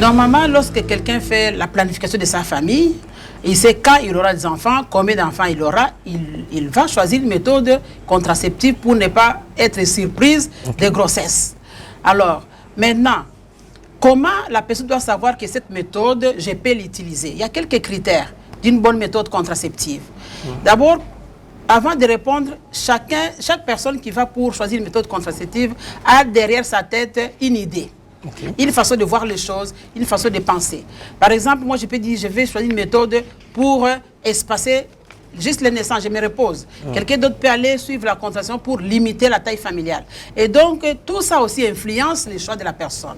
Normalement, lorsque quelqu'un fait la planification de sa famille, il sait quand il aura des enfants, combien d'enfants il aura, il va choisir une méthode contraceptive pour ne pas être surprise de grossesse. Alors, maintenant, comment la personne doit savoir que cette méthode, je peux l'utiliser? Il y a quelques critères d'une bonne méthode contraceptive. D'abord, avant de répondre, chaque personne qui va pour choisir une méthode contraceptive a derrière sa tête une idée. Une façon de voir les choses, une façon de penser. Par exemple, moi je peux dire, je vais choisir une méthode pour espacer juste les naissances, je me repose. Quelqu'un d'autre peut aller suivre la contraception pour limiter la taille familiale. Et donc, tout ça aussi influence les choix de la personne.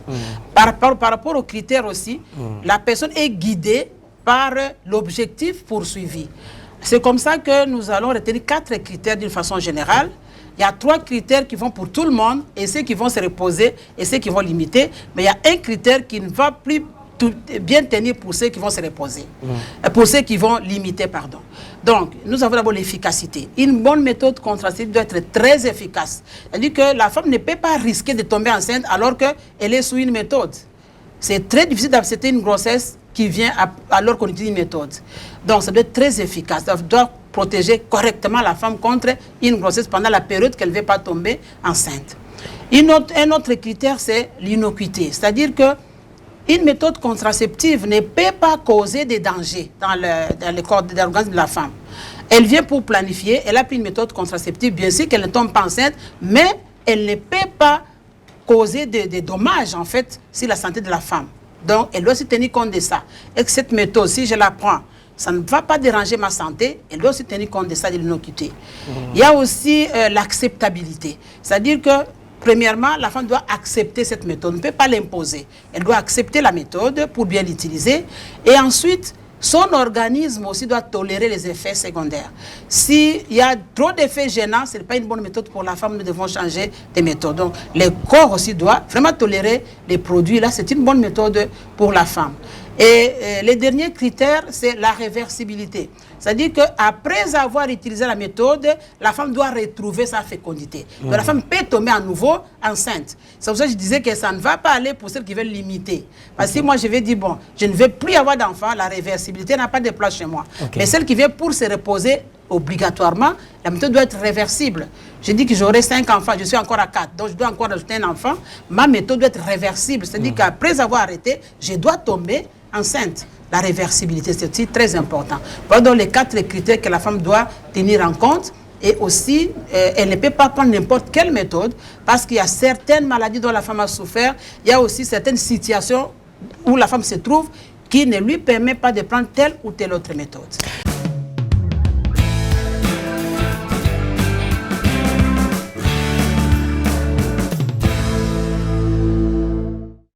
Par rapport aux critères aussi, la personne est guidée par l'objectif poursuivi. C'est comme ça que nous allons retenir 4 critères d'une façon générale. Il y a 3 critères qui vont pour tout le monde, et ceux qui vont se reposer, et ceux qui vont limiter. Mais il y a un critère qui ne va plus bien tenir pour ceux qui vont se reposer. Pour ceux qui vont limiter, pardon. Donc, nous avons d'abord l'efficacité. Une bonne méthode contraceptive doit être très efficace. C'est-à-dire que la femme ne peut pas risquer de tomber enceinte alors qu'elle est sous une méthode. C'est très difficile d'accepter une grossesse qui vient alors qu'on utilise une méthode. Donc, ça doit être très efficace. Ça doit protéger correctement la femme contre une grossesse pendant la période qu'elle ne veut pas tomber enceinte. Un autre critère, c'est l'innocuité. C'est-à-dire qu'une méthode contraceptive ne peut pas causer des dangers dans le corps, dans l'organisme de la femme. Elle vient pour planifier, elle a pris une méthode contraceptive, bien sûr qu'elle ne tombe pas enceinte, mais elle ne peut pas causer des dommages, en fait, sur la santé de la femme. Donc, elle doit se tenir compte de ça. Et que cette méthode, si je la prends, ça ne va pas déranger ma santé, elle doit se tenir compte de ça, de l'innocuité. Il y a aussi l'acceptabilité. C'est-à-dire que, premièrement, la femme doit accepter cette méthode. On ne peut pas l'imposer. Elle doit accepter la méthode pour bien l'utiliser. Et ensuite, son organisme aussi doit tolérer les effets secondaires. S'il y a trop d'effets gênants, ce n'est pas une bonne méthode pour la femme, nous devons changer de méthode. Donc, le corps aussi doit vraiment tolérer les produits. Là, c'est une bonne méthode pour la femme. Et le dernier critère, c'est la réversibilité. C'est-à-dire qu'après avoir utilisé la méthode, la femme doit retrouver sa fécondité. Donc la femme peut tomber à nouveau enceinte. C'est pour ça que je disais que ça ne va pas aller pour celles qui veulent limiter. Parce que si moi je vais dire, bon, je ne veux plus avoir d'enfant, la réversibilité n'a pas de place chez moi. Mais celle qui vient pour se reposer, obligatoirement, la méthode doit être réversible. Je dis que j'aurai 5 enfants, je suis encore à 4, donc je dois encore ajouter un enfant. Ma méthode doit être réversible. C'est-à-dire qu'après avoir arrêté, je dois tomber enceinte. La réversibilité, c'est aussi très important. Voilà donc les 4 critères que la femme doit tenir en compte. Et aussi, elle ne peut pas prendre n'importe quelle méthode parce qu'il y a certaines maladies dont la femme a souffert. Il y a aussi certaines situations où la femme se trouve qui ne lui permet pas de prendre telle ou telle autre méthode.